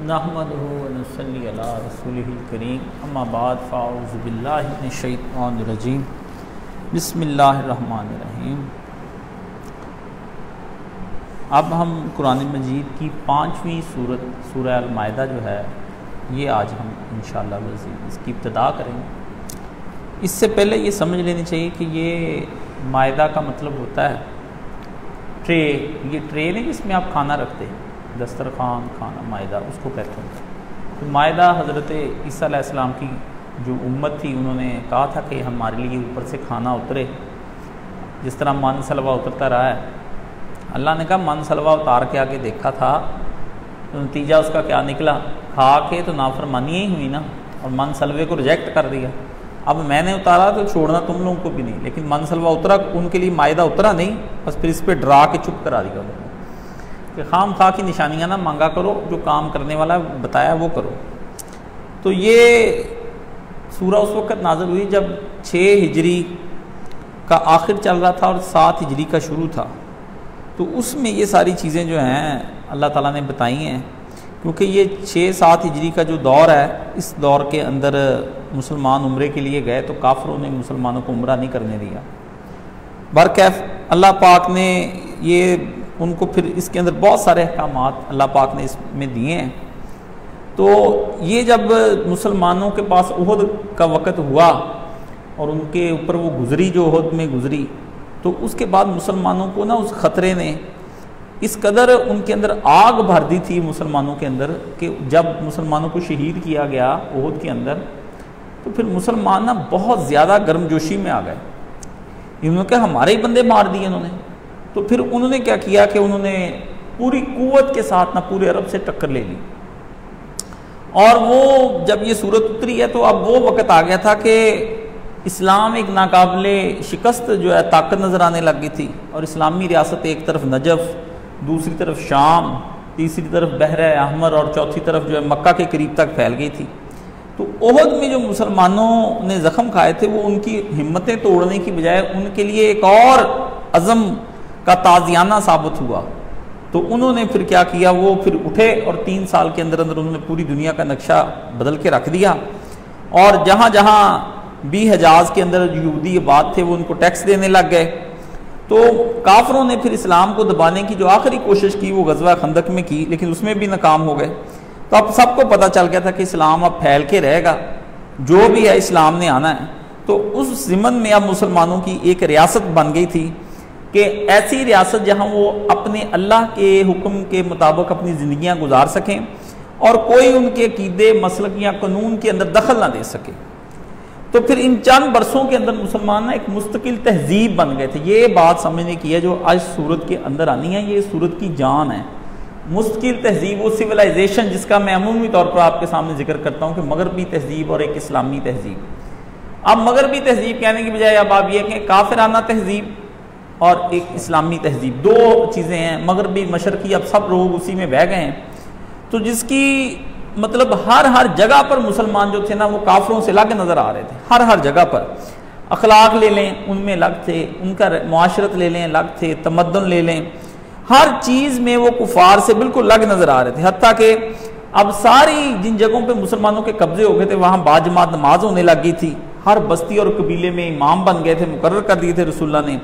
नहमदुहु व नसल्ली अला रसूलिहिल करीम अम्मा बाद फ़ाऊज़ु बिल्लाहि मिनश शैतानिर रजीम बिस्मिल्लाहिर रहमानिर रहीम। अब हम कुरान मजीद की 5वीं सूरत सूरह अल माइदा जो है ये आज हम इंशाअल्लाह वज़ीद इसकी इब्तिदा करेंगे। इससे पहले ये समझ लेनी चाहिए कि ये माइदा का मतलब होता है ट्रे। ये ट्रे नहीं जिसमें आप खाना रखते हैं, दस्तरखान खाना माइदा उसको कहते हैं। तो माइदा हज़रत ईसा अलैहिस्सलाम की जो उम्मत थी उन्होंने कहा था कि हमारे लिए ऊपर से खाना उतरे, जिस तरह मन सलवा उतरता रहा है। अल्लाह ने कहा मन सलवा उतार के आके देखा था तो नतीजा उसका क्या निकला, खा के तो नाफरमानी ही हुई ना, और मन सलवे को रिजेक्ट कर दिया। अब मैंने उतारा तो छोड़ना तुम लोगों को भी नहीं, लेकिन मन सलवा उतरा, उनके लिए माइदा उतरा नहीं, बस फिर इस पर डरा के चुप करा दिया उन्होंने कि खाम खा की निशानियाँ ना मांगा करो, जो काम करने वाला बताया वो करो। तो ये सूरह उस वक़्त नाज़िल हुई जब 6 हिजरी का आखिर चल रहा था और 7 हिजरी का शुरू था। तो उसमें ये सारी चीज़ें जो हैं अल्लाह ताला ने बताई हैं, क्योंकि ये 6-7 हिजरी का जो दौर है, इस दौर के अंदर मुसलमान उम्रे के लिए गए तो काफिरों ने मुसलमानों को उम्रा नहीं करने दिया। बरकैफ अल्लाह पाक ने ये उनको फिर इसके अंदर बहुत सारे अहकामात अल्लाह पाक ने इसमें दिए हैं। तो ये जब मुसलमानों के पास उहद का वक़्त हुआ और उनके ऊपर वो गुजरी जो उहद में गुजरी, तो उसके बाद मुसलमानों को ना उस ख़तरे ने इस कदर उनके अंदर आग भर दी थी मुसलमानों के अंदर कि जब मुसलमानों को शहीद किया गया उहद के अंदर, तो फिर मुसलमान ना बहुत ज़्यादा गर्मजोशी में आ गए। इन्होंने कहा हमारे ही बंदे मार दिए इन्होंने। तो फिर उन्होंने क्या किया कि उन्होंने पूरी कुव्वत के साथ ना पूरे अरब से टक्कर ले ली। और वो जब ये सूरत उतरी है तो अब वो वक़्त आ गया था कि इस्लाम एक नाकाबिले शिकस्त जो है ताकत नज़र आने लग गई थी, और इस्लामी रियासत एक तरफ नजफ़, दूसरी तरफ शाम, तीसरी तरफ बहर अहमर और चौथी तरफ जो है मक्का के करीब तक फैल गई थी। तो ओहद में जो मुसलमानों ने ज़ख्म खाए थे वो उनकी हिम्मतें तोड़ने की बजाय उनके लिए एक और अज़म का ताज़ियाना साबित हुआ। तो उन्होंने फिर क्या किया, वो फिर उठे और 3 साल के अंदर अंदर उन्होंने पूरी दुनिया का नक्शा बदल के रख दिया, और जहाँ जहाँ भी हजाज के अंदर यहूदी आबाद थे वो उनको टैक्स देने लग गए। तो काफरों ने फिर इस्लाम को दबाने की जो आखिरी कोशिश की वो गज़वा खंदक में की, लेकिन उसमें भी नाकाम हो गए। तो अब सबको पता चल गया था कि इस्लाम अब फैल के रहेगा, जो भी है इस्लाम ने आना है। तो उस ज़िमन में अब मुसलमानों की एक रियासत बन गई थी कि ऐसी रियासत जहाँ वो अपने अल्लाह के हुक्म के मुताबिक अपनी ज़िंदगियाँ गुजार सकें और कोई उनके अकीदे मसलक या कानून के अंदर दखल ना दे सके। तो फिर इन चंद बरसों के अंदर मुसलमान ना एक मुस्तकिल तहजीब बन गए थे। ये बात समझने की है जो आज सूरत के अंदर आनी है, ये सूरत की जान है। मुस्तकिल तहजीब वो सिविलाइजेशन जिसका मैं अमूमी तौर पर आपके सामने जिक्र करता हूँ कि मगरबी तहजीब और एक इस्लामी तहजीब। अब मगरबी तहजीब कहने की बजाय अब आप ये कहें काफिराना तहजीब और एक इस्लामी तहजीब, 2 चीज़ें हैं। मगरबी मशरकी अब सब लोग उसी में बह गए हैं। तो जिसकी मतलब हर जगह पर मुसलमान जो थे ना वो काफिरों से अलग नज़र आ रहे थे। हर जगह पर अखलाक ले लें उनमें अलग थे, उनका मुआशरत ले लें अलग थे, तमद्दुन ले लें, हर चीज़ में वो कुफार से बिल्कुल अलग नज़र आ रहे थे। हत्ता कि अब सारी जिन जगहों पे मुसलमानों के कब्जे हो गए थे वहाँ बाजमात नमाज होने लग गई थी। हर बस्ती और कबीले में इमाम बन गए थे, मुकर्रर कर दिए थे रसूलुल्लाह ने।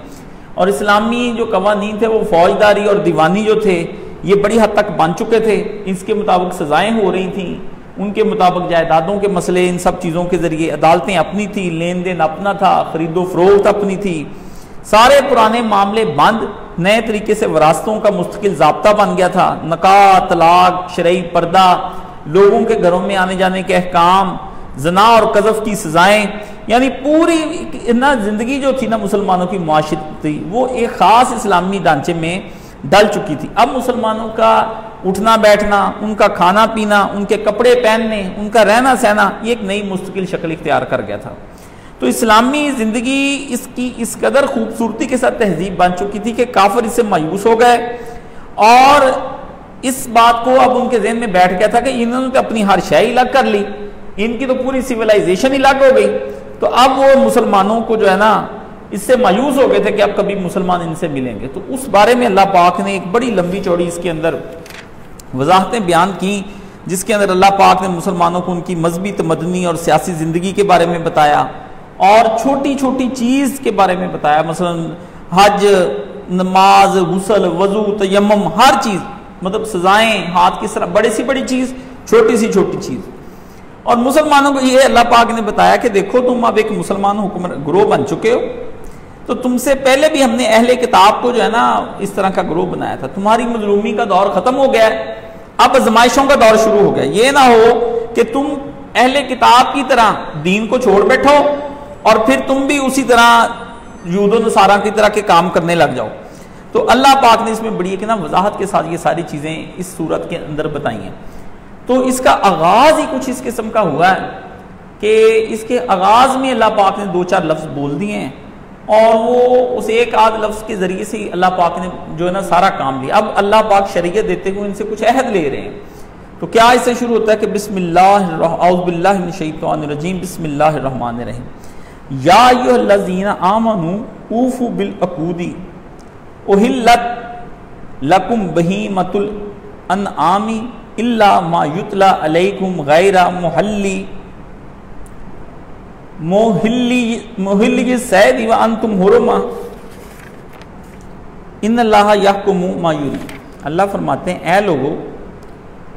और इस्लामी जो कवानीन थे वो फौजदारी और दीवानी जो थे ये बड़ी हद तक बन चुके थे। इसके मुताबिक सज़ाएँ हो रही थी, उनके मुताबिक जायदादों के मसले, इन सब चीज़ों के ज़रिए अदालतें अपनी थी, लेन देन अपना था, ख़रीदो फरोख्त अपनी थी, सारे पुराने मामले बंद, नए तरीके से वरासतों का मुस्तकिल ज़ाब्ता बन गया था। नकाह, तलाक, शरई पर्दा, लोगों के घरों में आने जाने के अहकाम, जना और कज़फ की सज़ाएँ, यानी पूरी ना ज़िंदगी जो थी ना मुसलमानों की मुआशरती वो एक ख़ास इस्लामी ढांचे में डल चुकी थी। अब मुसलमानों का उठना बैठना, उनका खाना पीना, उनके कपड़े पहनने, उनका रहना सहना ये एक नई मुस्तकिल शक्ल इख्तियार कर गया था। तो इस्लामी ज़िंदगी इसकी इस कदर खूबसूरती के साथ तहजीब बन चुकी थी कि काफिर इससे मायूस हो गए, और इस बात को अब उनके ज़हन में बैठ गया था कि इन्होंने तो अपनी हर शय अलग कर ली, इनकी तो पूरी सिविलाइजेशन ही अलग हो गई। तो अब वो मुसलमानों को जो है ना इससे मायूस हो गए थे कि अब कभी मुसलमान इनसे मिलेंगे। तो उस बारे में अल्लाह पाक ने एक बड़ी लंबी चौड़ी इसके अंदर वजाहतें बयान की जिसके अंदर अल्लाह पाक ने मुसलमानों को उनकी मजहबी तमदनी और सियासी ज़िंदगी के बारे में बताया और छोटी छोटी चीज़ के बारे में बताया, मसलन हज, नमाज, गुस्ल, वज़ू, तयम्मुम, हर चीज़, मतलब सजाएं, हाथ किस तरह, बड़ी सी बड़ी चीज़, छोटी सी छोटी चीज़। और मुसलमानों को ये अल्लाह पाक ने बताया कि देखो तुम अब एक मुसलमान हुक्मरान ग्रोह बन चुके हो, तो तुमसे पहले भी हमने अहले किताब को जो है ना इस तरह का ग्रोह बनाया था, तुम्हारी मजलूमी का दौर खत्म हो गया है, अब आजमाइशों का दौर शुरू हो गया। ये ना हो कि तुम अहले किताब की तरह दीन को छोड़ बैठो और फिर तुम भी उसी तरह यूदो नसारा की तरह के काम करने लग जाओ। तो अल्लाह पाक ने इसमें बड़ी ना वजाहत के साथ ये सारी चीज़ें इस सूरत के अंदर बताई हैं। तो इसका आगाज़ ही कुछ इस किस्म का हुआ है कि इसके आगाज़ में अल्लाह पाक ने 2-4 लफ्ज़ बोल दिए हैं और वो उस एक आध लफ्ज़ के ज़रिए से अल्लाह पाक ने जो है ना सारा काम लिया। अब अल्लाह पाक शरीयत देते हुए इनसे कुछ अहद ले रहे हैं। तो क्या इससे शुरू होता है कि बिस्मिल्लाहिर्रहमानिर्रहीम, बिस्मिल्लाहिर्रहमानिर्रहीम, या अय्युहल्लज़ीना आमनू ऊफू बिल अकूदी उहिल्लत लकुम बहीमतुल अनआमी इल्ला मा युतला अलैकुम गैरा मुहिल्ली सैद व अंतुम हुरमा इन्नल्लाह यहकुमु मा युरीद। अल्लाह फरमाते हैं, ऐ लोगों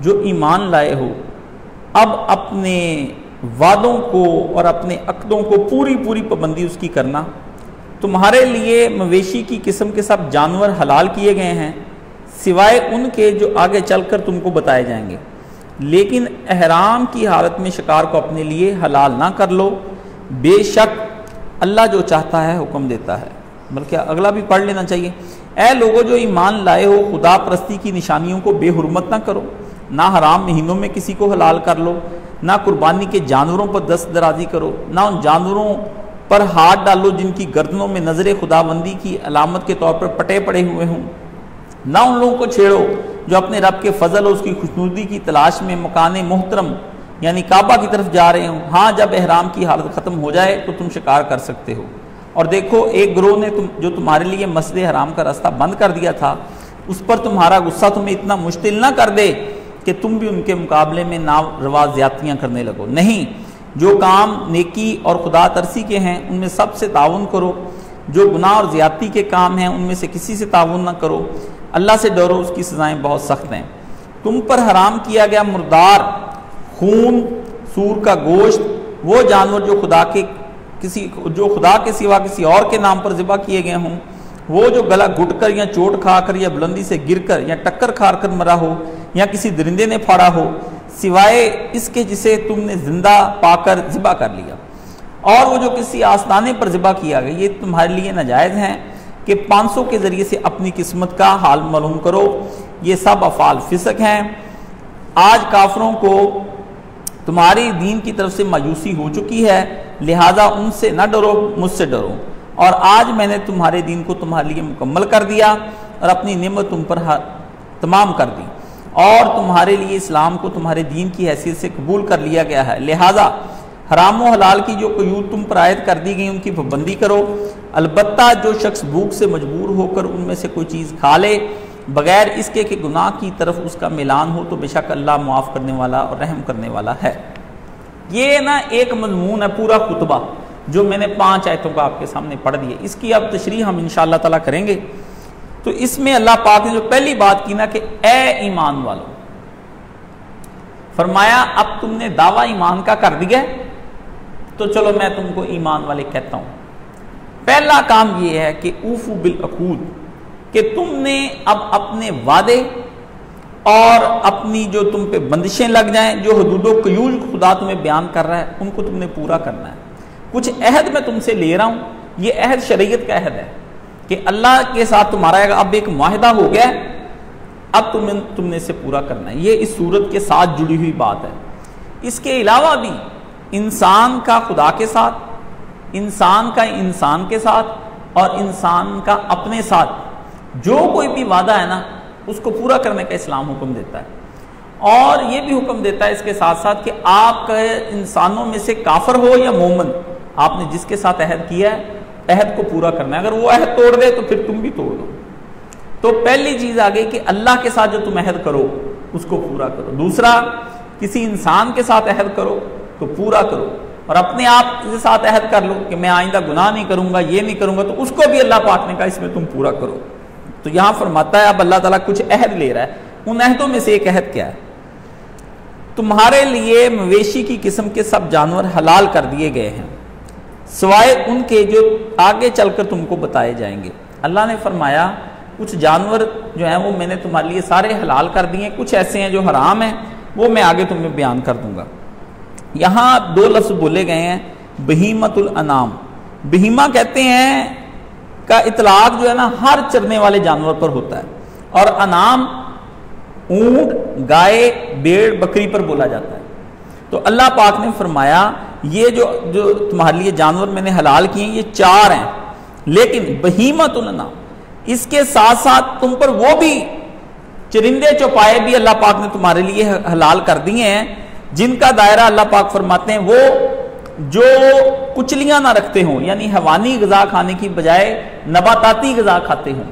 जो ईमान लाए हो, अब अपने वादों को और अपने अक़दों को पूरी पूरी पाबंदी उसकी करना। तुम्हारे लिए मवेशी की किस्म के सब जानवर हलाल किए गए हैं सिवाय उनके जो आगे चलकर तुमको बताए जाएंगे, लेकिन एहराम की हालत में शिकार को अपने लिए हलाल ना कर लो, बेशक अल्लाह जो चाहता है हुक्म देता है। बल्कि अगला भी पढ़ लेना चाहिए, ऐ लोगों जो ईमान लाए हो, खुदा परस्ती की निशानियों को बेहुरमत ना करो, ना हराम महीनों में किसी को हलाल कर लो, ना कुर्बानी के जानवरों पर दस्त दराजी करो, ना उन जानवरों पर हाथ डालो जिनकी गर्दनों में नजर खुदाबंदी की अलामत के तौर पर पटे पड़े हुए हों, ना उन लोगों को छेड़ो जो अपने रब के फजल और उसकी खुशनुदी की तलाश में मकान मोहतरम यानी काबा की तरफ जा रहे हों। हाँ, जब एहराम की हालत ख़त्म हो जाए तो तुम शिकार कर सकते हो। और देखो, एक ग्रोह ने जो तुम्हारे लिए मस्जिद हराम का रास्ता बंद कर दिया था, उस पर तुम्हारा गुस्सा तुम्हें इतना मुश्तिल ना कर दे कि तुम भी उनके मुकाबले में नारवा ज़्यादतियाँ करने लगो। नहीं, जो काम नेकी और खुदा तरसी के हैं उनमें सबसे ताउन करो, जो गुनाह और ज़्यादती के काम हैं उनमें से किसी से ताउन ना करो। अल्लाह से डरो, उसकी सज़ाएँ बहुत सख्त हैं। तुम पर हराम किया गया मुर्दार, खून, सूर का गोश्त, वो जानवर जो खुदा के सिवा किसी और के नाम पर ज़िबा किए गए हों, वो जो गला घुटकर या चोट खाकर या बुलंदी से गिरकर या टक्कर खाकर मरा हो या किसी दरिंदे ने फाड़ा हो, सिवाय इसके जिसे तुमने जिंदा पाकर ज़िबा कर लिया। और वो जो किसी आस्ताने पर ज़िबा किया गया, ये तुम्हारे लिए नाजायज़ हैं कि 500 के ज़रिए से अपनी किस्मत का हाल मालूम करो। ये सब अफ़ाल फिसक हैं। आज काफरों को तुम्हारी दीन की तरफ से मायूसी हो चुकी है, लिहाजा उनसे न डरो, मुझसे डरो। और आज मैंने तुम्हारे दीन को तुम्हारे लिए मुकम्मल कर दिया और अपनी नेमत तुम पर तमाम कर दी, और तुम्हारे लिए इस्लाम को तुम्हारे दीन की हैसियत से कबूल कर लिया गया है। लिहाजा हराम व हलाल की जो क़यूद तुम पर आयद कर दी गई उनकी पाबंदी करो। अलबत्ता जो शख्स भूख से मजबूर होकर उनमें से कोई चीज़ खा ले बगैर इसके कि गुनाह की तरफ उसका मिलान हो, तो बेशक अल्लाह मुआफ़ करने वाला और रहम करने वाला है। ये ना एक मज़मून है पूरा खुतबा जो मैंने 5 आयतों का आपके सामने पढ़ दिया। इसकी अब तशरीह हम इंशाअल्लाह ताला करेंगे। तो इसमें अल्लाह पाक ने जो पहली बात की ना कि ए ईमान वालों, फरमाया अब तुमने दावा ईमान का कर दिया तो चलो मैं तुमको ईमान वाले कहता हूं। पहला काम यह है कि ऊफू बिल अकूद, कि तुमने अब अपने वादे और अपनी जो तुम पे बंदिशें लग जाएं, जो हदूदो क़यूद खुदा तुम्हें बयान कर रहा है, उनको तुमने पूरा करना है। कुछ अहद मैं तुमसे ले रहा हूं, ये अहद शरीयत का अहद है कि अल्लाह के साथ तुम्हारा अब एक मुआहिदा हो गया, अब तुमने इसे पूरा करना है। ये इस सूरत के साथ जुड़ी हुई बात है। इसके अलावा भी इंसान का खुदा के साथ, इंसान का इंसान के साथ और इंसान का अपने साथ जो कोई भी वादा है ना, उसको पूरा करने का इस्लाम हुक्म देता है। और ये भी हुक्म देता है इसके साथ साथ कि आपका इंसानों में से काफिर हो या मोमन, आपने जिसके साथ अहद किया है अहद को पूरा करना है। अगर वो अहद तोड़ दे तो फिर तुम भी तोड़ दो। तो पहली चीज आ गई कि अल्लाह के साथ जो तुम अहद करो उसको पूरा करो। दूसरा, किसी इंसान के साथ अहद करो तो पूरा करो, और अपने आप के साथ अहद कर लो कि मैं आइंदा गुनाह नहीं करूंगा, ये नहीं करूंगा, तो उसको भी अल्लाह पाक ने कहा इसमें तुम पूरा करो। तो यहां फरमाता है अब अल्लाह ताला कुछ अहद ले रहा है। उन अहदों में से एक अहद क्या है? तुम्हारे लिए मवेशी की किस्म के सब जानवर हलाल कर दिए गए हैं सिवाय उनके जो आगे चलकर तुमको बताए जाएंगे। अल्लाह ने फरमाया कुछ जानवर जो हैं वो मैंने तुम्हारे लिए सारे हलाल कर दिए, कुछ ऐसे हैं जो हराम हैं, वो मैं आगे तुम्हें बयान कर दूंगा। यहाँ दो लफ्ज बोले गए हैं, बहीमतुल अनाम। बहीमा कहते हैं का इतलाक जो है ना हर चरने वाले जानवर पर होता है, और अनाम ऊंट, गाय, भेड़, बकरी पर बोला जाता है। तो अल्लाह पाक ने फरमाया ये जो तुम्हारे लिए जानवर मैंने हलाल किए ये चार हैं, लेकिन बहीमतुल अनाम, इसके साथ साथ तुम पर वो भी चरिंदे चौपाए भी अल्लाह पाक ने तुम्हारे लिए हलाल कर दिए हैं, जिनका दायरा अल्लाह पाक फरमाते हैं वो जो कुचलियां ना रखते हों, यानी हवानी गज़ा खाने की बजाय नबाताती गज़ा खाते हों,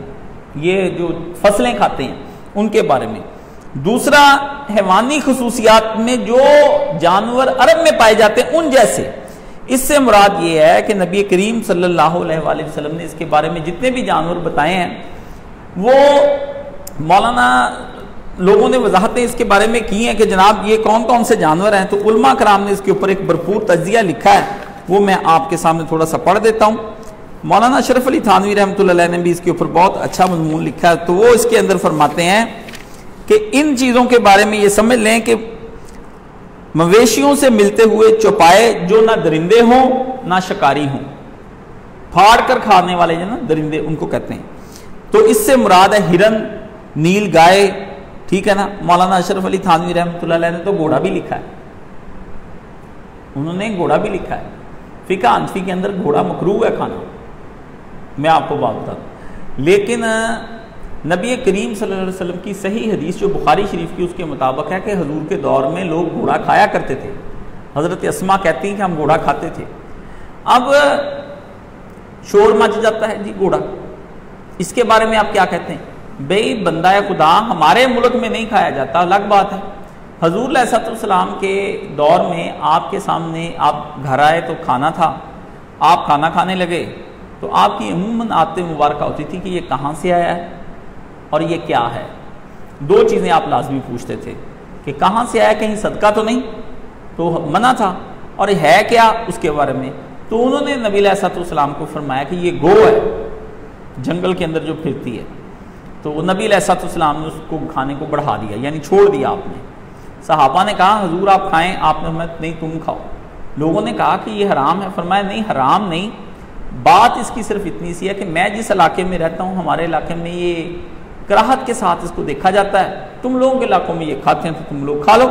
ये जो फसलें खाते हैं उनके बारे में। दूसरा, हैवानी खसूसियात में जो जानवर अरब में पाए जाते हैं उन जैसे। इससे मुराद ये है कि नबी करीम सल्लल्लाहु अलैहि वसल्लम ने इसके बारे में जितने भी जानवर बताए हैं वो मौलाना लोगों ने वजाहतें इसके बारे में की हैं कि जनाब ये कौन कौन से जानवर हैं। तो उलमा कराम ने इसके ऊपर एक भरपूर तज्जिया लिखा है, वो मैं आपके सामने थोड़ा सा पढ़ देता हूँ। मौलाना अशरफ अली थानवी रहमतुल्लाह अलैह ने भी इसके ऊपर बहुत अच्छा मजमून लिखा है। तो वो इसके अंदर फरमाते हैं कि इन चीज़ों के बारे में ये समझ लें कि मवेशियों से मिलते हुए चौपाए जो ना दरिंदे हों ना शिकारी हों, फाड़ कर खाने वाले जो ना दरिंदे उनको कहते हैं। तो इससे मुराद है हिरन, नील गाय, ठीक है ना। मौलाना अशरफ अली थानवी रहमतुल्लाह अलैह ने तो घोड़ा भी लिखा है, उन्होंने घोड़ा भी लिखा है। फिका हनफी के अंदर घोड़ा मकरूह है खाना, मैं आपको बात बता दूं। लेकिन नबी करीम सल्लल्लाहु अलैहि वसल्लम की सही हदीस जो बुखारी शरीफ की उसके मुताबिक है कि हजूर के दौर में लोग घोड़ा खाया करते थे। हजरत अस्मा कहती हैं कि हम घोड़ा खाते थे। अब शोर मच जाता है जी घोड़ा, इसके बारे में आप क्या कहते हैं? बेई बंदा खुदा हमारे मुल्क में नहीं खाया जाता, अलग बात है। हजूर अलैहिस्सलाम के दौर में आपके सामने आप घर आए तो खाना था, आप खाना खाने लगे तो आपकी अमूमन आते मुबारक होती थी कि ये कहाँ से आया है और ये क्या है। दो चीज़ें आप लाजमी पूछते थे कि कहाँ से आया, कहीं सदका तो नहीं, तो मना था, और है क्या उसके बारे में। तो उन्होंने नबी अलैहिस्सलाम को फरमाया कि ये गौ है जंगल के अंदर जो फिरती है। तो नबी अलैहिस्सलाम ने उसको खाने को बढ़ा दिया, यानी छोड़ दिया आपने। सहाबा ने कहा हजूर आप खाएं, आपने फरमाया नहीं तुम खाओ। लोगों ने कहा कि ये हराम है, फरमाया नहीं हराम नहीं, बात इसकी सिर्फ इतनी सी है कि मैं जिस इलाके में रहता हूँ हमारे इलाके में ये कराहत के साथ इसको देखा जाता है, तुम लोगों के इलाकों में ये खाते हैं तो तुम लोग खा लो।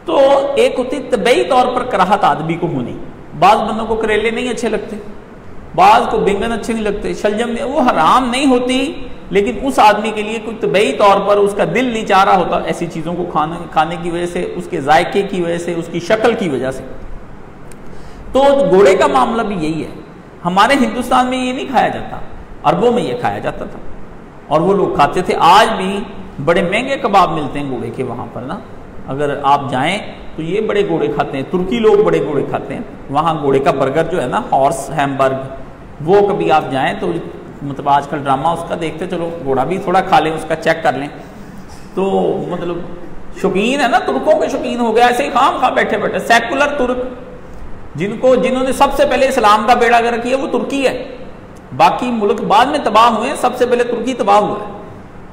तो एक होती तबई तौर पर कराहत आदमी को होनी, बाज बंदों को करेले नहीं अच्छे लगते, बाज को बैंगन अच्छे नहीं लगते, शलजम नहीं, वो हराम नहीं होती, लेकिन उस आदमी के लिए कोई तबई तौर पर उसका दिल नहीं चाह रहा होता ऐसी चीज़ों को खाने की वजह से, उसके जायके की वजह से, उसकी शक्ल की वजह से। तो घोड़े का मामला भी यही है। हमारे हिंदुस्तान में ये नहीं खाया जाता, अरबों में ये खाया जाता था और वो लोग खाते थे। आज भी बड़े महंगे कबाब मिलते हैं घोड़े के वहाँ पर ना, अगर आप जाएं तो ये बड़े घोड़े खाते हैं, तुर्की लोग बड़े घोड़े खाते हैं। वहाँ घोड़े का बर्गर जो है ना, हॉर्स हैमबर्ग, वो कभी आप जाएं तो मतलब आजकल ड्रामा उसका देखते, चलो घोड़ा भी थोड़ा खा लें, उसका चेक कर लें। तो मतलब शौकीन है ना, तुर्कों के शौकीन हो गया ऐसे ही खाम खा बैठे बैठे। सेकुलर तुर्क जिन्होंने सबसे पहले इस्लाम का बेड़ा गर्क किया वो तुर्की है, बाकी मुल्क बाद में तबाह हुए हैं, सबसे पहले तुर्की तबाह हुआ है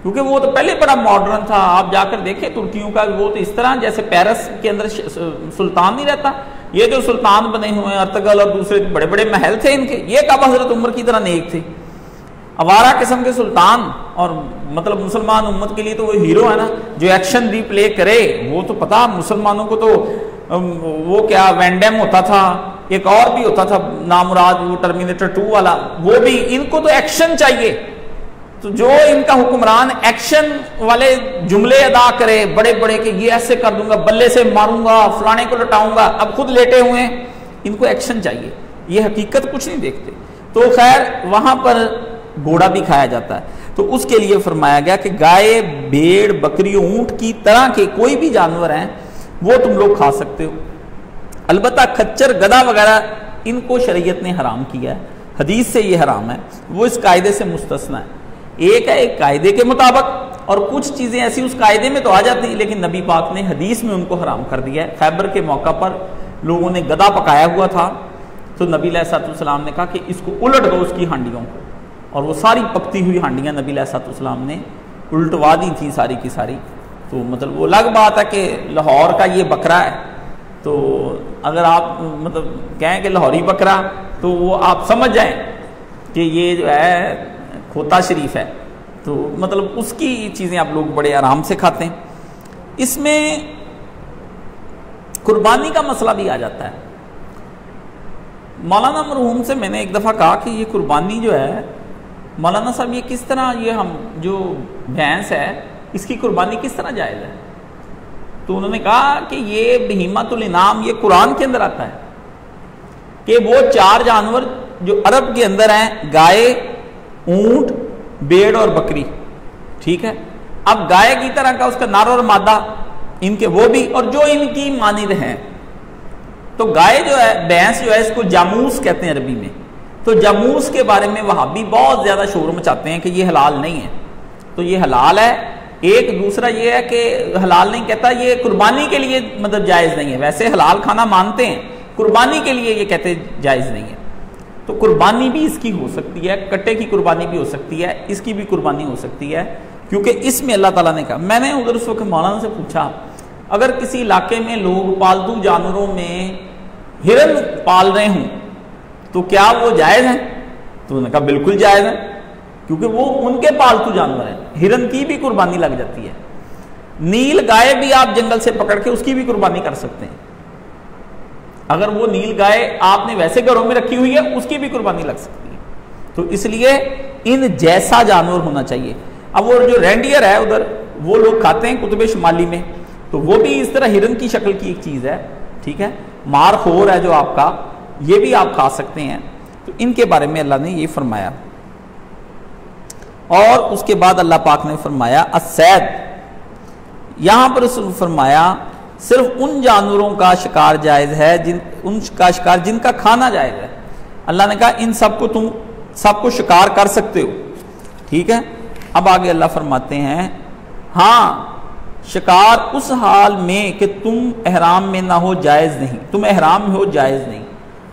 क्योंकि वो तो पहले बड़ा मॉडर्न था। आप जाकर देखें तुर्कियों का, वो तो इस तरह जैसे पेरिस के अंदर सुल्तान नहीं रहता, ये जो सुल्तान बने हुए हैं अर्तगल और दूसरे बड़े बड़े महल थे इनके, ये कब हजरत उमर की तरह नेक थे, अवारा किस्म के सुल्तान। और मतलब मुसलमान उम्मत के लिए तो वो हीरो है ना, जो एक्शन भी प्ले करे। वो तो पता मुसलमानों को तो वो क्या वैंडम होता था, एक और भी होता था नामुराद, वो टर्मिनेटर 2 वाला, वो भी। इनको तो एक्शन चाहिए, तो जो इनका हुक्मरान एक्शन वाले जुमले अदा करे बड़े बड़े कि ये ऐसे कर दूंगा, बल्ले से मारूंगा, फलाने को लटाऊंगा, अब खुद लेटे हुए हैं, इनको एक्शन चाहिए, ये हकीकत कुछ नहीं देखते। तो खैर वहां पर घोड़ा भी खाया जाता है। तो उसके लिए फरमाया गया कि गाय, भेड़, बकरी, ऊंट की तरह के कोई भी जानवर हैं वो तुम लोग खा सकते हो। अलबत्ता खच्चर, गधा वगैरह इनको शरीयत ने हराम किया है, हदीस से ये हराम है, वो इस कायदे से मुस्तस्ना है। एक है एक कायदे के मुताबिक, और कुछ चीज़ें ऐसी उस कायदे में तो आ जाती हैं लेकिन नबी पाक ने हदीस में उनको हराम कर दिया है। खैबर के मौका पर लोगों ने गधा पकाया हुआ था, तो नबी अलैहिस्सलाम ने कहा कि इसको उलट दो उसकी हांडियों को, और वो सारी पकती हुई हांडियाँ नबी अलैहिस्सलाम ने उल्टवा दी थी सारी की सारी। तो मतलब वो अलग बात है कि लाहौर का ये बकरा है, तो अगर आप मतलब कहें कि लाहौरी बकरा, तो वो आप समझ जाएं कि ये जो है खोता शरीफ है, तो मतलब उसकी चीज़ें आप लोग बड़े आराम से खाते हैं। इसमें कुर्बानी का मसला भी आ जाता है। मौलाना मरहूम से मैंने एक दफ़ा कहा कि ये कुर्बानी जो है, मौलाना साहब ये किस तरह, ये हम जो भैंस है इसकी कुर्बानी किस तरह जायज़ है? तो उन्होंने कहा कि ये बहीमतुल इनाम, ये कुरान के अंदर आता है कि वो 4 जानवर जो अरब के अंदर हैं, गाय, ऊंट, भेड़ और बकरी, ठीक है। अब गाय की तरह का उसका नर और मादा इनके वो भी, और जो इनकी मानिद हैं, तो गाय जो है, भैंस जो है, इसको जामूस कहते हैं अरबी में। तो जामूस के बारे में वहाबी बहुत ज्यादा शोर मचाते हैं कि ये हलाल नहीं है, तो ये हलाल है। एक दूसरा ये है कि हलाल नहीं कहता, ये कुर्बानी के लिए मतलब जायज नहीं है। वैसे हलाल खाना मानते हैं, कुर्बानी के लिए ये कहते जायज नहीं है। तो कुर्बानी भी इसकी हो सकती है, कट्टे की कुर्बानी भी हो सकती है, इसकी भी कुर्बानी हो सकती है, क्योंकि इसमें अल्लाह ताला ने कहा। मैंने उधर उस वक्त मौलाना से पूछा, अगर किसी इलाके में लोग पालतू जानवरों में हिरन पाल रहे हों तो क्या वो जायज़ है? तो उन्होंने कहा बिल्कुल जायज़ है, क्योंकि वो उनके पालतू जानवर हैं। हिरन की भी कुर्बानी लग जाती है। नील गाय भी आप जंगल से पकड़ के उसकी भी कुर्बानी कर सकते हैं। अगर वो नील गाय आपने वैसे घरों में रखी हुई है, उसकी भी कुर्बानी लग सकती है। तो इसलिए इन जैसा जानवर होना चाहिए। अब वो जो रेंडियर है उधर, वो लोग खाते हैं कुतुब शुमाली में, तो वो भी इस तरह हिरन की शक्ल की एक चीज़ है, ठीक है। मारखोर है जो आपका, ये भी आप खा सकते हैं। तो इनके बारे में अल्लाह ने ये फरमाया। और उसके बाद अल्लाह पाक ने फरमाया असैद, यहां पर फरमाया सिर्फ उन जानवरों का शिकार जायज़ है, उनका शिकार जिनका खाना जायज़ है। अल्लाह ने कहा इन सबको तुम सबको शिकार कर सकते हो, ठीक है। अब आगे अल्लाह फरमाते हैं, हाँ शिकार उस हाल में कि तुम एहराम में ना हो, जायज़ नहीं। तुम एहराम में हो, जायज़ नहीं।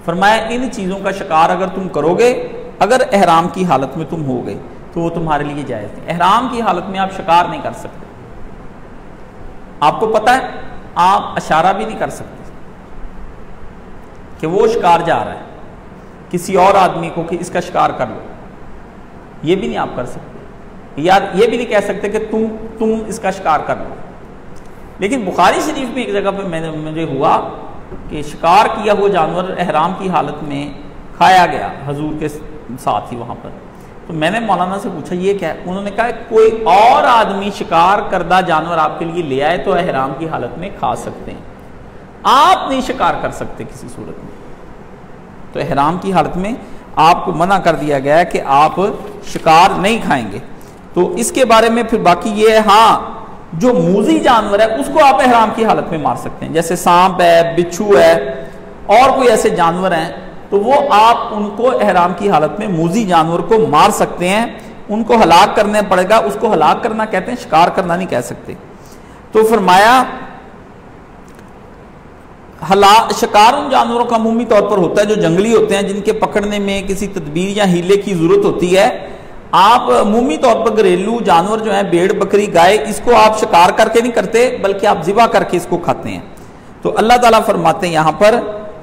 फरमाया इन चीज़ों का शिकार अगर तुम करोगे, अगर एहराम की हालत में तुम हो गए, तो वो तुम्हारे लिए जायज़ नहीं। एहराम की हालत में आप शिकार नहीं कर सकते। आपको पता है, आप इशारा भी नहीं कर सकते कि वो शिकार जा रहा है किसी और आदमी को कि इसका शिकार कर लो, ये भी नहीं आप कर सकते। यार ये भी नहीं कह सकते कि तुम इसका शिकार कर लो। लेकिन बुखारी शरीफ में एक जगह पे मुझे हुआ कि शिकार किया हुआ जानवर एहराम की हालत में खाया गया हजूर के साथ ही वहाँ पर। तो मैंने मौलाना से पूछा ये क्या है? उन्होंने कहा कोई और आदमी शिकार करदा जानवर आपके लिए ले आए तो एहराम की हालत में खा सकते हैं, आप नहीं शिकार कर सकते किसी सूरत में। तो एहराम की हालत में आपको मना कर दिया गया है कि आप शिकार नहीं खाएंगे। तो इसके बारे में फिर बाकी ये है, हाँ जो मूजी जानवर है उसको आप एहराम की हालत में मार सकते हैं, जैसे सांप है, बिच्छू है, और कोई ऐसे जानवर हैं, तो वो आप उनको एहराम की हालत में मूजी जानवर को मार सकते हैं। उनको हलाक करने पड़ेगा, उसको हलाक करना कहते हैं, शिकार करना नहीं कह सकते। तो फरमाया शिकार उन जानवरों का अमूमी तौर पर होता है जो जंगली होते हैं, जिनके पकड़ने में किसी तदबीर या हीले की जरूरत होती है। आप अमूमी तौर पर घरेलू जानवर जो है, भेड़, बकरी, गाय, इसको आप शिकार करके नहीं करते, बल्कि आप ज़िबा करके इसको खाते हैं। तो अल्लाह ताला फरमाते हैं यहाँ पर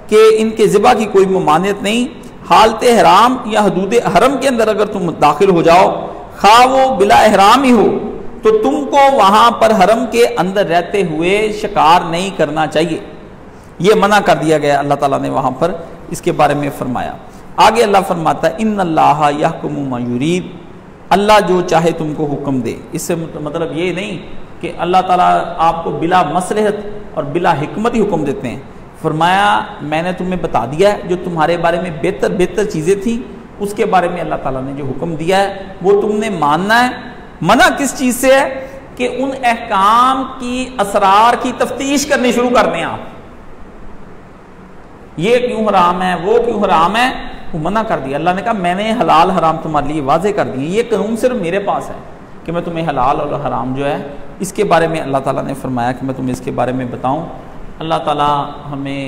कि इनके ज़िबा की कोई ममानियत नहीं। हालत हराम या हदूद हरम के अंदर अगर तुम दाखिल हो जाओ, खा वो बिला एहराम ही हो, तो तुमको वहां पर हरम के अंदर रहते हुए शिकार नहीं करना चाहिए। ये मना कर दिया गया अल्लाह ताला ने वहां पर इसके बारे में फरमाया। आगे अल्लाह फरमाता है इन्नल्लाह यहकुमु मा युरीद, अल्लाह जो चाहे तुमको हुक्म दे। इससे मतलब ये नहीं कि अल्लाह ताला आपको बिला मसलहत और बिला हिकमत ही हुक्म देते हैं। फरमाया मैंने तुम्हें बता दिया है जो तुम्हारे बारे में बेहतर बेहतर चीज़ें थी, उसके बारे में अल्लाह ताला ने जो हुक्म दिया है वो तुमने मानना है। मना किस चीज़ से है कि उन अहकाम की असरार की तफ्तीश करनी शुरू कर दें आप, ये क्यों हराम है वो क्यों हराम है, वो मना कर दिया। अल्लाह ने कहा मैंने हलाल हराम तुम्हारे लिए वाजे कर दिए, ये कानून सिर्फ मेरे पास है कि मैं तुम्हें हलाल और हराम जो है इसके बारे में अल्लाह ताला ने फरमाया कि मैं तुम्हें इसके बारे में बताऊं। अल्लाह ताला हमें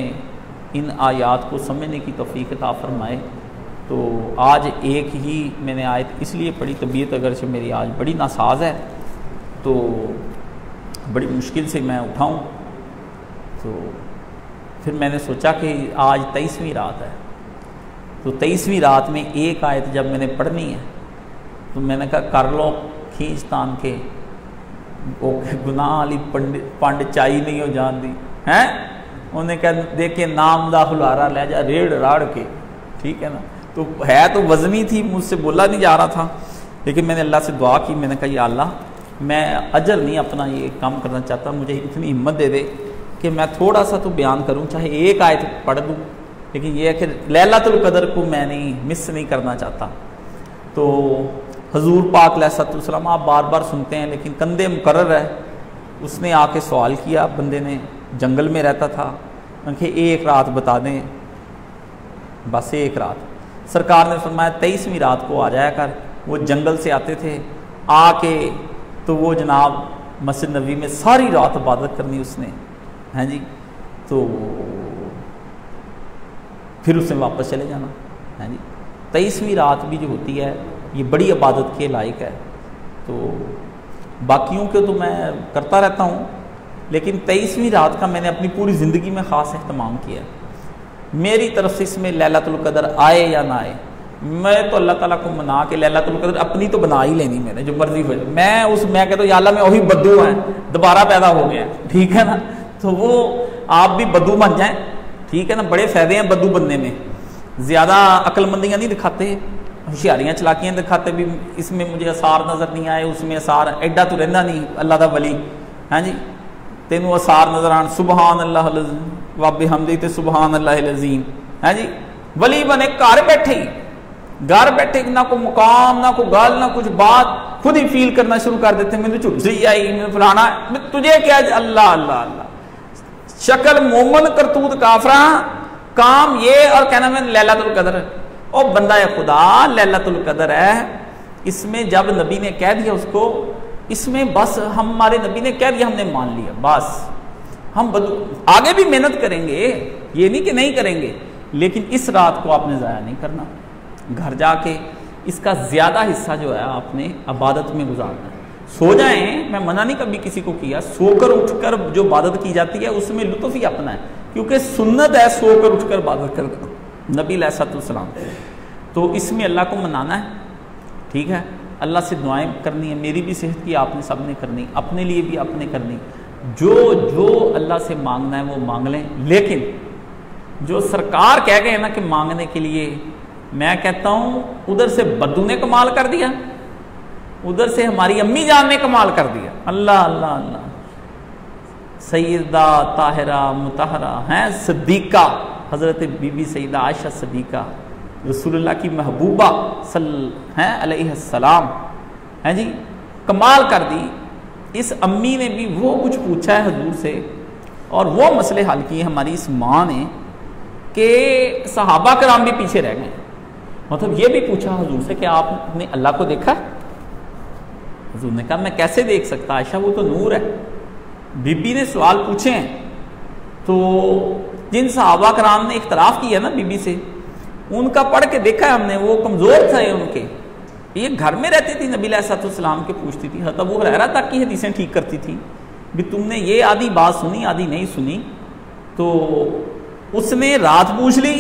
इन आयात को समझने की तौफीक अता फरमाए। तो आज एक ही मैंने आयत इसलिए पढ़ी, तबीयत अगर से मेरी आज बड़ी नासाज है तो बड़ी मुश्किल से मैं उठाऊं, तो फिर मैंने सोचा कि आज 23वीं रात है, तो 23वीं रात में एक आयत जब मैंने पढ़नी है तो मैंने कहा कर लो खींच तान के, वो गुनाह वाली पंड चाई नहीं हो जाती है, उन्हें कह देखे नाम दा हुलारा ले जा रेड़ राड़ के, ठीक है ना। तो है तो वज़नी थी, मुझसे बोला नहीं जा रहा था, लेकिन मैंने अल्लाह से दुआ की, मैंने कहा या अल्लाह मैं अजर नहीं अपना ये काम करना चाहता, मुझे इतनी हिम्मत दे दे कि मैं थोड़ा सा तो बयान करूं, चाहे एक आयत पढ़ दूं, लेकिन ये है कि लैलतुल कदर को मैं नहीं मिस नहीं करना चाहता। तो हजूर पाक अलैहिस्सलाम आप बार बार सुनते हैं लेकिन कंधे मुकर्रर है, उसने आके सवाल किया, बंदे ने जंगल में रहता था, उनके एक रात बता दें, बस एक रात। सरकार ने फरमाया 23वीं रात को आ जाया कर। वो जंगल से आते थे, आके तो वो जनाब मस्जिद नबी में सारी रात इबादत करनी उसने, हैं जी, तो फिर उसने वापस चले जाना, हैं जी। 23वीं रात भी जो होती है ये बड़ी इबादत के लायक है। तो बाकियों के तो मैं करता रहता हूँ, लेकिन 23वीं रात का मैंने अपनी पूरी ज़िंदगी में ख़ास एहतमाम किया है। मेरी तरफ से इसमें लैलतुल कदर आए या ना आए, मैं तो अल्लाह ताला को मना के लैलतुल कदर अपनी तो बना ही लेनी, मैंने जो मर्जी हो जाए, मैं कहता हूँ या अल्लाह मैं वही बद्दू है, दोबारा पैदा हो गया, ठीक है ना। तो वो आप भी बद्दू बन जाएं, ठीक है ना, बड़े फ़ायदे हैं बद्दू बनने में, ज़्यादा अक्लमंदियाँ नहीं दिखाते, होशियारियाँ चलाकियाँ दिखाते भी, इसमें मुझे असार नज़र नहीं आए, उसमें असार, एडा तो रहना नहीं अल्लाह दा वली, हाँ जी, तेनू असार नजर आन, सुबहान अल्लाह वाबे हमदी ते सुबहान अल्लाह अज़ीम, है जी। वली बने घर बैठे ना कोई मुकाम ना कोई गल ना कुछ बात, खुद ही फील करना शुरू कर देते, मैंने झुर्सी आई, मैंने फलाना, तुझे क्या, अल्लाह अल्लाह अल्लाह, शक्ल मोमन करतूत काफरा, काम ये, और कहना मैं लैलतुल कदर, और बंदा है खुदा लैलतुल कदर है, इसमें जब नबी ने कह दिया उसको, इसमें बस हमारे नबी ने कह दिया हमने मान लिया, बस हम आगे भी मेहनत करेंगे, ये नहीं कि नहीं करेंगे, लेकिन इस रात को आपने ज़ाया नहीं करना, घर जाके इसका ज़्यादा हिस्सा जो है आपने इबादत में गुजारना है। सो जाएं, मैं मना नहीं कभी किसी को किया, सोकर उठकर जो इबादत की जाती है उसमें लुत्फ़ ही अपना है, क्योंकि सुन्नत है सोकर उठकर इबादत करना नबी अलैहिस्सलाम। तो इसमें अल्लाह को मनाना है, ठीक है, अल्लाह से दुआएं करनी है, मेरी भी सेहत की आपने सब ने करनी, अपने लिए भी आपने करनी, जो जो अल्लाह से मांगना है वो मांग लें। लेकिन जो सरकार कह गए ना कि मांगने के लिए, मैं कहता हूँ उधर से बद्दू ने कमाल कर दिया, उधर से हमारी अम्मी जान ने कमाल कर दिया, अल्लाह अल्लाह अल्लाह, सैयदा ताहिरा मुतहरा हैं, सिद्दीका, हज़रत बीबी सैयदा आयशा सिद्दीका रसूलुल्लाह की महबूबा हैं अलैहिस्सलाम, हैं जी, कमाल कर दी। इस अम्मी ने भी वो कुछ पूछा है हजूर से, और वो मसले हल किए हमारी इस माँ ने कि सहाबा कराम भी पीछे रह गए। मतलब ये भी पूछा हजूर से कि आपने अल्लाह को देखा है? हजूर ने कहा मैं कैसे देख सकता आयशा, वो तो नूर है। बीबी ने सवाल पूछे हैं, तो जिन सहाबा कराम ने इख्तलाफ किया ना बीबी से, उनका पढ़ के देखा है हमने, वो कमज़ोर थे उनके, ये घर में रहती थी, नबी अलैहिस्सलाम के पूछती थी, हज़रत अबू हुरैरा तक की हदीसें ठीक करती थी, भी तुमने ये आधी बात सुनी आधी नहीं सुनी। तो उसने रात पूछ ली,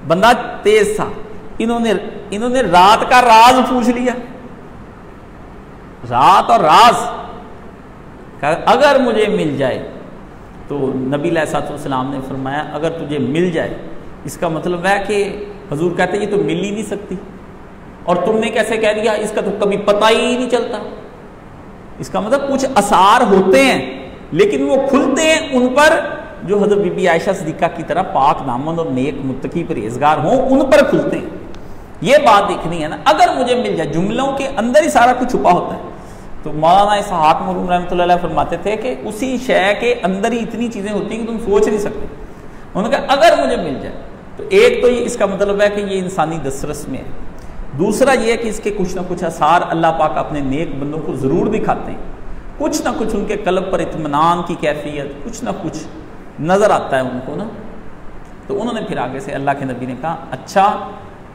बंदा तेज था, इन्होंने रात का राज पूछ लिया, रात और राज, अगर मुझे मिल जाए, तो नबी अलैहिस्सलाम ने फरमाया अगर तुझे मिल जाए, इसका मतलब है कि हजूर कहते ये तो मिल ही नहीं सकती, और तुमने कैसे कह दिया, इसका तो कभी पता ही नहीं चलता। इसका मतलब कुछ आसार होते हैं लेकिन वो खुलते हैं उन पर जो हज़रत बीबी आयशा सिद्दीक़ा की तरह पाक दामन और नेक मुत्तकी परहेज़गार हों, उन पर खुलते हैं। ये बात देखनी है ना, अगर मुझे मिल जाए, जुमलों के अंदर ही सारा कुछ छुपा होता है। तो मौलाना इसहाक मरूम रहमतुल्लाह अलैह फरमाते थे कि उसी शय के अंदर ही इतनी चीजें होती हैं कि तुम सोच नहीं सकते। उन्होंने कहा अगर मुझे मिल जाए, तो एक तो ये इसका मतलब है कि ये इंसानी दस्तरस में है, दूसरा ये है कि इसके कुछ ना कुछ आसार अल्लाह पाक अपने नेक बंदों को जरूर दिखाते हैं, कुछ ना कुछ उनके कल्ब पर इत्मीनान की कैफियत, कुछ ना कुछ नजर आता है उनको ना। तो उन्होंने फिर आगे से अल्लाह के नबी ने कहा अच्छा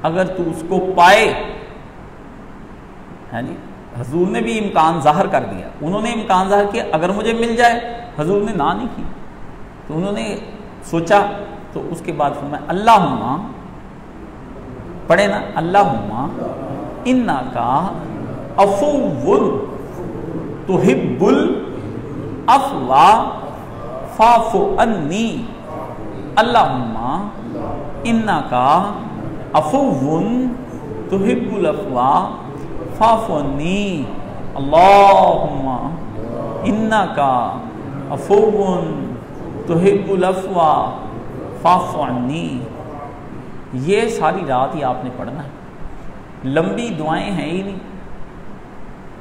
अगर तू उसको पाए, है जी, हजूर ने भी इम्कान जाहिर कर दिया, उन्होंने इम्कान जाहिर किया अगर मुझे मिल जाए, हजूर ने ना नहीं की। तो उन्होंने सोचा, तो उसके बाद फरमाया अल्लाहुम्मा, पढ़े ना, अल्लाहुम्मा इन्ना का अफुव्वुन तुहिब्बुल अफ़वा फ़ाफ़ु अन्नी, अल्लाहुम्मा इन्ना का अफुव्वुन तुहिब्बुल अफ़वा फ़ाफ़ु अन्नी, अल्लाहुम्मा इन्ना का अफुव्वुन तुहिब्बुल अफ़वा फ़ाफ़ु अन्नी। ये सारी रात ही आपने पढ़ना है, लंबी दुआएं हैं ही नहीं,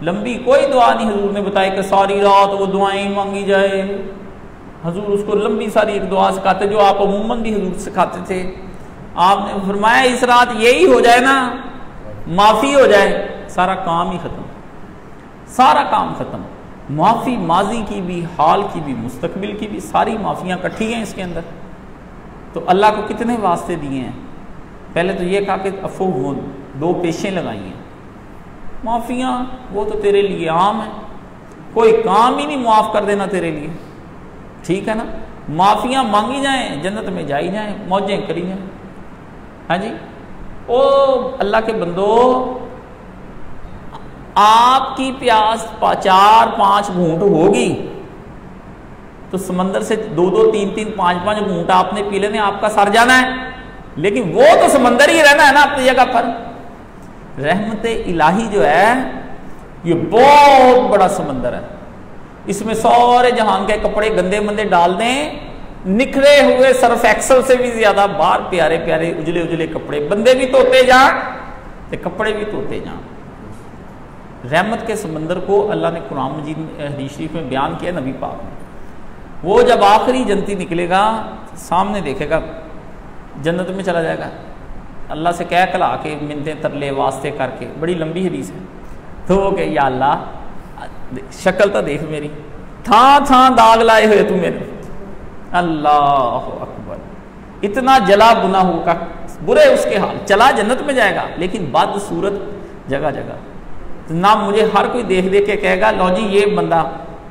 लंबी कोई दुआ नहीं हजूर ने बताया कि सारी रात वो दुआएं मांगी जाए। हजूर उसको लंबी सारी एक दुआ सिखाते जो आप अमूमन भी हजूर सिखाते थे। आपने फरमाया इस रात यही हो जाए ना, माफ़ी हो जाए, सारा काम ही ख़त्म, सारा काम ख़त्म। माफ़ी माजी की भी, हाल की भी, मुस्तकबिल की भी, सारी माफ़ियाँ इकट्ठी हैं इसके अंदर। तो अल्लाह को कितने वास्ते दिए हैं, पहले तो ये कहा कि अफुव्वुन, दो पेशें लगाई हैं, माफ़ियाँ वो तो तेरे लिए आम है, कोई काम ही नहीं मुआफ़ कर देना तेरे लिए, ठीक है ना। माफ़ियाँ मांगी जाएं, जन्नत में जाई जाएं, मौजें करी जाएं। हाँ जी, ओ अल्लाह के बंदो, आपकी प्यास 4-5 घूंट होगी तो समंदर से 2-2, 3-3, 5-5 घूंट आपने पी लेने, आपका सर जाना है, लेकिन वो तो समंदर ही रहना है ना अपनी जगह पर। रहमते इलाही जो है ये बहुत बड़ा समंदर है, इसमें सारे जहान के कपड़े गंदे मंदे डाल दें, निखरे हुए सर्फ एक्सल से भी ज्यादा बाहर प्यारे प्यारे उजले उजले कपड़े, बंदे भी धोते जान तो कपड़े भी धोते जान। रहमत के समंदर को अल्लाह ने कुरान मजीद हदीस शरीफ में बयान किया नबी पाक ने। वो जब आखिरी जन्नती निकलेगा, सामने देखेगा, जन्नत में चला जाएगा, अल्लाह से कह कला के मिन्नते तरले वास्ते करके, बड़ी लंबी हदीस है। तो वो कहे या अल्लाह शक्ल तो देख मेरी, था दाग लाए हुए तू मेरे, अल्लाह अकबर, इतना जला बुना होगा, बुरे उसके हाल, चला जन्नत में जाएगा लेकिन बद सूरत जगह जगह। तो ना मुझे हर कोई देख देख के कहेगा लो जी ये बंदा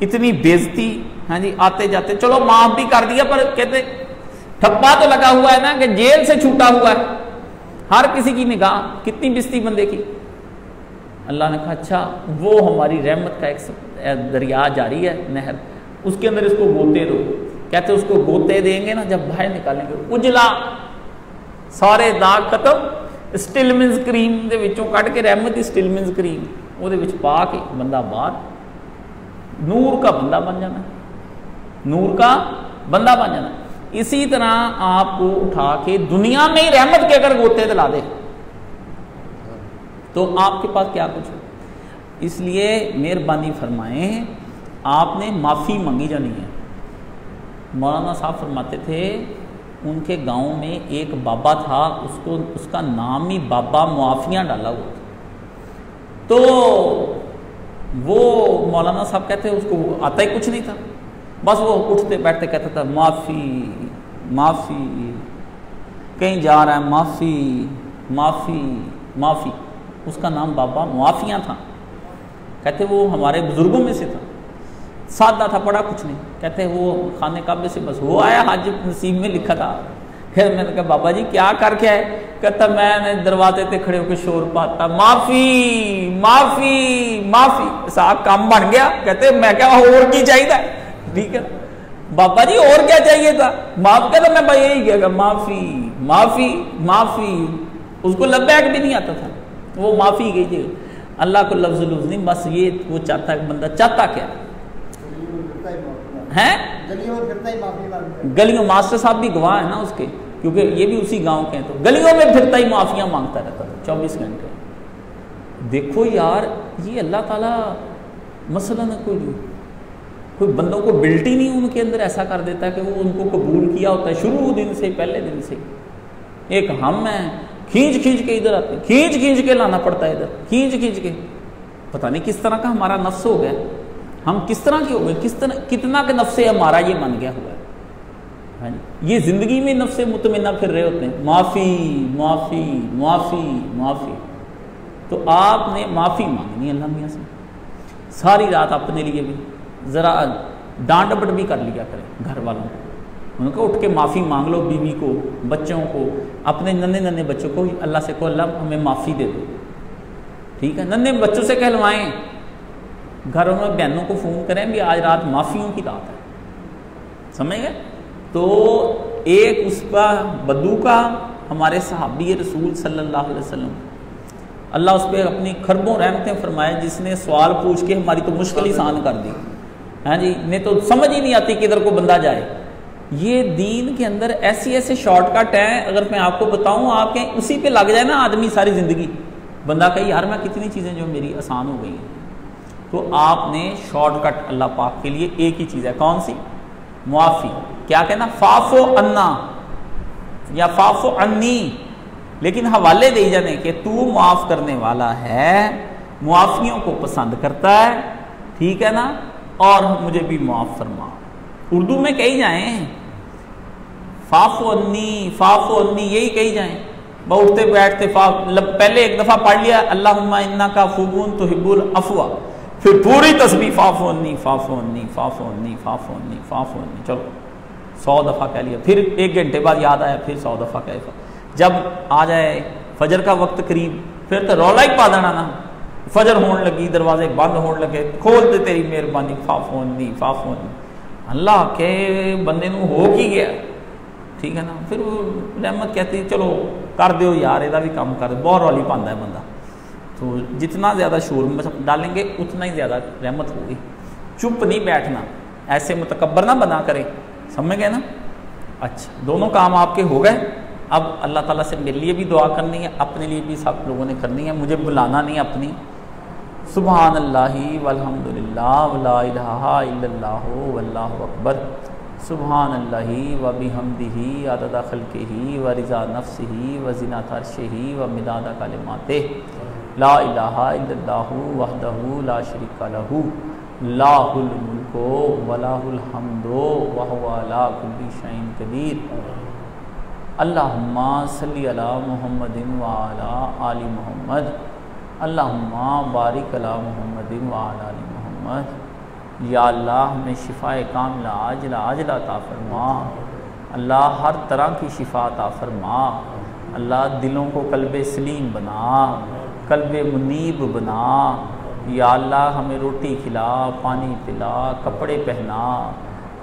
इतनी बेइज्जती, हाँ जी, आते जाते चलो माफ भी कर दिया, पर कहते ठप्पा तो लगा हुआ है ना कि जेल से छूटा हुआ है, हर किसी की निगाह कितनी बिस्ती बंदे की। अल्लाह ने कहा अच्छा वो हमारी रहमत का एक दरिया जारी है, नहर, उसके अंदर इसको गोते दो। कहते उसको गोते देंगे ना, जब बाहर निकालेंगे उजला, सारे दाग खत्म, स्टिलमिंस क्रीम दे विचों कट के, रहमत की स्टिलमिंस क्रीम ਉਹਦੇ ਵਿੱਚ पा के बंदा बाहर नूर का बंदा बन जाना, नूर का बंदा बन जाना। इसी तरह आपको उठा के दुनिया में ही रहमत के अगर गोते दिला दे तो आपके पास क्या कुछ है। इसलिए मेहरबानी फरमाएं, आपने माफ़ी मांगी जानी है। मौलाना साहब फरमाते थे उनके गांव में एक बाबा था, उसको उसका नाम ही बाबा मुआफियाँ डाला हुआ था। तो वो मौलाना साहब कहते उसको आता ही कुछ नहीं था, बस वो उठते बैठते कहता था माफ़ी माफ़ी, कहीं जा रहा है माफ़ी माफ़ी माफ़ी। उसका नाम बाबा मुआफियाँ था। कहते वो हमारे बुजुर्गों में से था, सादा था, पढ़ा कुछ नहीं। कहते वो खाने काबे से बस वो आया, हाज नसीब में लिखा था। फिर मैंने कहा बाबा जी क्या करके आए? कहता मैंने दरवाजे पे खड़े होकर शोर पाता माफ़ी माफ़ी माफ़ी, साहब काम बन गया। कहते मैं क्या और की चाहिए, ठीक है बाबा जी और क्या चाहिए था, माफ कर। मैं भाई यही कहेगा माफ़ी माफ़ी माफ़ी। उसको लब्बैक भी नहीं आता था, वो माफ़ी गई थी। अल्लाह को लफ्ज़ लुफ्ज़ नहीं, बस ये वो चाहता है, बंदा चाहता क्या है। गलियों मास्टर साहब भी गवाह है ना उसके, क्योंकि ये भी उसी गांव के हैं, तो गलियों में फिरता ही माफियां मांगता रहता था। 24 घंटे। देखो यार, ये अल्लाह ताला मसलन कोई बंदों को बिल्टी नहीं उनके अंदर ऐसा कर देता है कि वो उनको कबूल किया होता है शुरू दिन से, पहले दिन से। एक हम हैं, खींच खींच के इधर आते, खींच खींच के लाना पड़ता है इधर, खींच खींच के। पता नहीं किस तरह का हमारा नफ्स हो गया, हम किस तरह के हो गए, किस तरह कितना के नफ्स से हमारा ये मन गया हुआ है। हाँ जी, ये जिंदगी में नफ्स मुतमन्ना फिर रहे होते हैं, माफ़ी माफ़ी माफ़ी माफ़ी। तो आपने माफ़ी मांगनी अल्लाह मियाँ से सारी रात, अपने लिए भी ज़रा डांट डपट भी कर लिया करें घर वालों को, उनको उठ के माफ़ी मांग लो, बीवी को, बच्चों को, अपने नन्हे नन्हे बच्चों को अल्लाह से को अल्लाह हमें माफ़ी दे दो, ठीक है। नन्हे बच्चों से कहलवाएं, घरों में बहनों को फ़ोन करें भी आज रात माफ़ियों की रात है, समझ गए। तो एक उसका बद्दू का हमारे सहाबी रसूल सल्लल्लाहु अलैहि वसल्लम, अल्लाह उस पर अपनी खरबों रहमतें फरमाए, जिसने सवाल पूछ के हमारी तो मुश्किल ही आसान कर दी। हाँ जी, नहीं तो समझ ही नहीं आती किधर को बंदा जाए। ये दीन के अंदर ऐसे ऐसे शॉर्टकट हैं, अगर मैं आपको बताऊं, आपके उसी पे लग जाए ना आदमी सारी ज़िंदगी, बंदा कहे यार मैं कितनी चीज़ें जो मेरी आसान हो गई हैं। तो आपने शॉर्टकट अल्लाह पाक के लिए एक ही चीज़ है, कौन सी? मुआफ़ी। क्या कहना? फाफो अन्ना या फाफो अन्नी, लेकिन हवाले दे जाने के तू मुआफ़ करने वाला है, मुआफ़ियों को पसंद करता है, ठीक है ना, और मुझे भी मुआफ़ फरमा। उर्दू में कही जाएं फाफो अन्नी, यही कही जाएं, उठते बैठते पहले एक दफ़ा पढ़ लिया अल्लाहुम्मा इन्नका अफ़ुव्वुन तुहिब्बुल अफ़्वा, फिर पूरी तस्बीह फाफो अन्नी फाफो अन्नी फाफो अन्नी फाफो अन्नी फाफो अन्नी, चलो 100 दफ़ा कह लिया। फिर 1 घंटे बाद याद आया, फिर 100 दफ़ा कह। जब आ जाए फजर का वक्त करीब, फिर तो रौला ही पा देना ना, फजर होने लगी, दरवाजे बंद होने लगे, खोल दे तेरी मेहरबानी, फाफो अन्नी फाफो अन्नी। अल्लाह के बंदे नूं हो की गया, ठीक है ना। फिर वो रहमत कहती चलो कर दो यार, एदा भी काम कर दो, बहुत रौली पाता है बंदा। तो जितना ज़्यादा शोर डालेंगे उतना ही ज़्यादा रहमत होगी। चुप नहीं बैठना, ऐसे मुतकब्बर ना बना करें, समझ गए ना। अच्छा, दोनों काम आपके हो गए। अब अल्लाह ताला से मेरे लिए भी दुआ करनी है, अपने लिए भी सब लोगों ने करनी है, मुझे बुलाना नहीं अपनी। सुबहानल्लाहि वल्हम्दुलिल्लाह वला इलाहा इल्लल्लाहु वल्लाहु अकबर, सुबहानल्लाहि व बिहम्दिही अदद खल्किही व रिज़ा नफ्सिही व ज़िनत अर्शिही व मिदाद कलिमातिही, ला इलाहा इल्लल्लाहु वहदहु ला शरीका लहू, लाहुल मुल्को व लाहुल हम्दो व हुवा अला कुल्ली शैइन कदीर। अल्लाहुम्मा सल्ली अला मुहम्मदिन व अला आलि मुहम्मद, अल्लाहुम्मा बारिक अला मुहम्मदिन व अला आलि मुहम्मद। या अल्लाह हमें शिफ़ाए कामिला आजिला आजिला अता फरमा, अल्लाह हर तरह की शिफ़ा अता फरमा। अल्लाह दिलों को कल्बे सलीम बना, कल्बे मुनीब बना। या अल्लाह हमें रोटी खिला, पानी पिला, कपड़े पहना।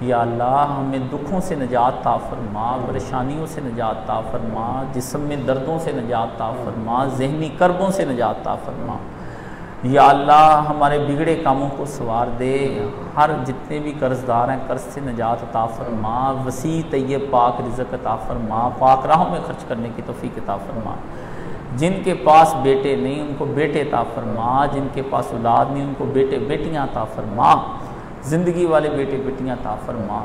या अल्लाह हमें दुखों से निजात ता फरमा, परेशानियों से निजात ता फरमा, जिस्म में दर्दों से निजात ता फरमा, ज़हनी कर्बों से निजात ता फरमा। या अल्लाह हमारे बिगड़े कामों को सवार दे, हर जितने भी कर्जदार हैं कर्ज से निजात अता फरमा, वसी तैयब पाक रिज़्क़ अता फरमा, पाक राहों में खर्च करने की तौफ़ीक़ अता फरमा। जिनके पास बेटे नहीं उनको बेटे अता फरमा, जिनके पास औलाद नहीं उनको बेटे बेटियाँ अता फरमा, ज़िंदगी वाले बेटे बेटियाँ अता फरमा।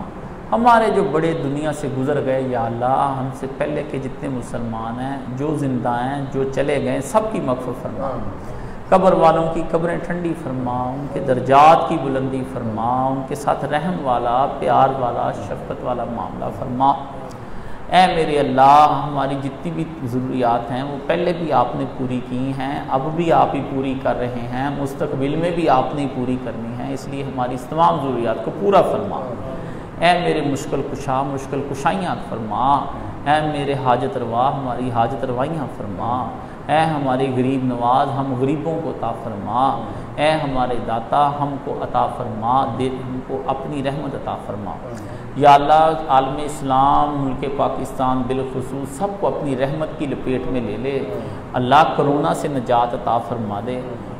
हमारे जो बड़े दुनिया से गुज़र गए, या अल्लाह हमसे पहले के जितने मुसलमान हैं, जो ज़िंदा हैं, जो चले गए, सब की मग़फ़िरत फरमा। कब्र वालों की कब्रें ठंडी फरमा, उनके दर्जात की बुलंदी फरमा, उनके साथ रहम वाला, प्यार वाला, शफ़क़त वाला मामला फरमा। ऐ मेरे अल्लाह, हमारी जितनी भी ज़रूरियात हैं वो पहले भी आपने पूरी की हैं, अब भी आप ही पूरी कर रहे हैं, मुस्तक़बिल में भी आपने ही पूरी करनी है, इसलिए हमारी इस तमाम ज़रूरियात को पूरा फरमा। ऐ मेरे मुश्किल कुशा, मुश्किल कुशाइयाँ फरमा। ऐ मेरे हाजत रवा, हमारी हाजत रवाइयाँ फरमा। ऐ हमारे गरीब नवाज, हम गरीबों को अता फरमा। ऐ हमारे दाता, हमको अता फरमा दे, हमको अपनी रहमत अता फरमा। या अल्लाह आलम इस्लाम, मुल्क पाकिस्तान बिलखुसूस सबको अपनी रहमत की लपेट में ले ले। अल्लाह कोरोना से निजात अता फरमा दे,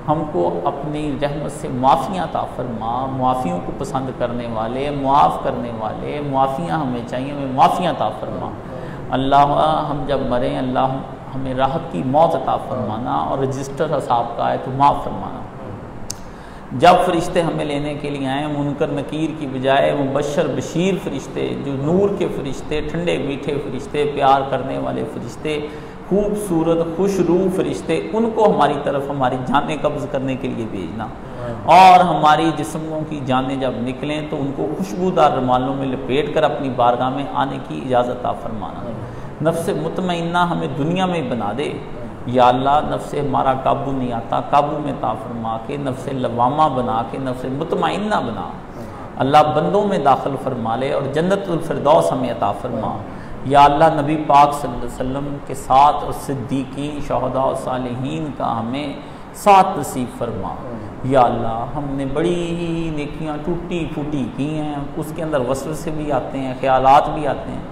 हमको अपनी रहमत से मुआफ़ियाँ अता फरमा। मुआफ़ियों को पसंद करने वाले, मुआफ़ करने वाले, मुआफ़ियाँ हमें चाहिए, हमें मुआफ़ियाँ अता फरमा। अल्लाह हम जब मरें, अल्लाह हमें राहत की मौत अता फरमाना और रजिस्टर हिसाब का है तो माफ़ फरमाना। जब फरिश्ते हमें लेने के लिए आए, मुनकर नकीर की बजाय मुबशर बशीर फरिश्ते, जो नूर के फरिश्ते, ठंडे मीठे फरिश्ते, प्यार करने वाले फरिश्ते, खूबसूरत खुशरू फरिश्ते, उनको हमारी तरफ हमारी जानें कब्ज़ करने के लिए भेजना और हमारी जिस्मों की जानें जब निकलें तो उनको खुशबूदार रुमालों में लपेट कर अपनी बारगाह में आने की इजाज़त अता फरमाना। नफ्स मुतमइन्ना हमें दुनिया में बना दे या अल्लाह। नफ्स हमारा काबू नहीं आता, काबू में ता फरमा के नफ्स लवामा बना के नफ्स मुतमइन्ना बना अल्लाह, बंदों में दाखिल फरमा ले और जन्नतुल फिरदौस हमें अता फरमा या अल्लाह। नबी पाक सल्लल्लाहु अलैहि वसल्लम के साथ और सिद्दीकीन, शहदा और सालिहीन का हमें साथ नसीब फरमा या अल्लाह। हमने बड़ी नेकियां टूटी फूटी की हैं, उसके अंदर वसवसे भी आते हैं, ख्यालात भी आते हैं,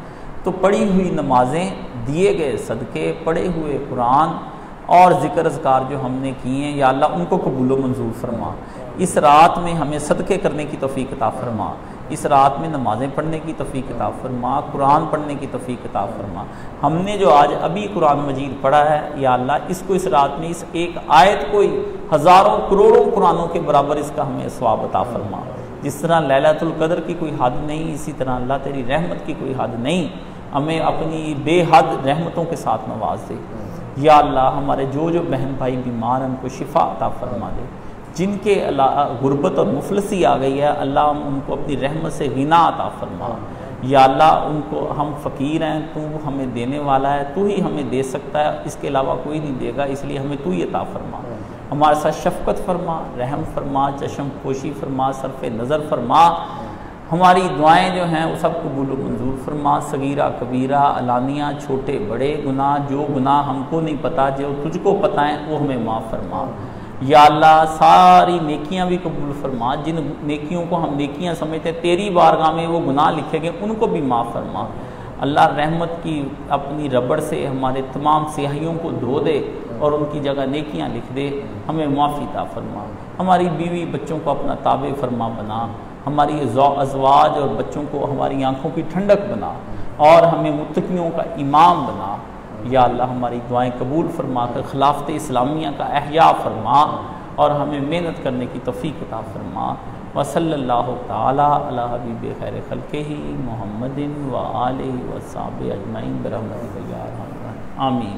तो पढ़ी हुई नमाजें, दिए गए सदक़े, पढ़े हुए कुरान और ज़िक्र अज़कार जो हमने किए हैं या अल्लाह, उनको कबूल मंजूर फरमा। इस रात में हमें सदक़े करने की तौफ़ीक़ अता फरमा, इस रात में नमाज़ें पढ़ने की तौफ़ीक़ अता फरमा, कुरान पढ़ने की तौफ़ीक़ अता फरमा। हमने जो आज अभी कुरान मजीद पढ़ा है या अल्लाह, इसको इस रात में इस एक आयत को हज़ारों करोड़ों कुरानों के बराबर इसका हमें सवाब अता फरमा। जिस तरह लैलतुल क़द्र की कोई हद नहीं, इसी तरह अल्लाह तेरी रहमत की कोई हद नहीं, हमें अपनी बेहद रहमतों के साथ नवाज दे या अल्लाह। हमारे जो जो बहन भाई बीमार हैं उनको शिफा अता फरमा दे, जिनके गुर्बत और मुफलसी आ गई है अल्लाह, उनको अपनी रहमत से गिना अता फरमा या अल्लाह। उनको हम फ़कीर हैं, तू हमें देने वाला है, तू ही हमें दे सकता है, इसके अलावा कोई नहीं देगा, इसलिए हमें तू ही अता फरमा। हमारे साथ शफ़क़त फरमा, रहम फरमा, चशम पोशी फरमा, सरफ़ नज़र फरमा। हमारी दुआएं जो हैं वो सब कबूल मंजूर फरमा। सगीरा कबीरा अलानिया, छोटे बड़े गुनाह, जो गुनाह हमको नहीं पता जो तुझको पता है वो हमें माफ़ फरमा या अल्लाह। सारी नेकियां भी कबूल फरमा, जिन नेकियों को हम नेकियां समझते हैं तेरी बारगाह में वो गुनाह लिखे गए उनको भी माफ़ फरमा अल्लाह। रहमत की अपनी रबड़ से हमारे तमाम स्याहियों को धो दे और उनकी जगह नेकियां लिख दे, हमें माफ़ी ता फरमा। हमारी बीवी बच्चों को अपना ताबे फरमा बना, हमारी अज़वाज और बच्चों को हमारी आँखों की ठंडक बना और हमें मुत्तक़ियों का इमाम बना या अल्लाह। हमारी दुआएं कबूल फरमा कर खिलाफत इस्लामिया का एहया फरमा और हमें मेहनत करने की तौफ़ीक़ अता फरमा। व सल्लल्लाहु तआला अला हबीब खैर खल्क़िही मुहम्मदिन व आलिहि व अस्हाबिही अजमईन बिरहमतिका या अरहम आमीन।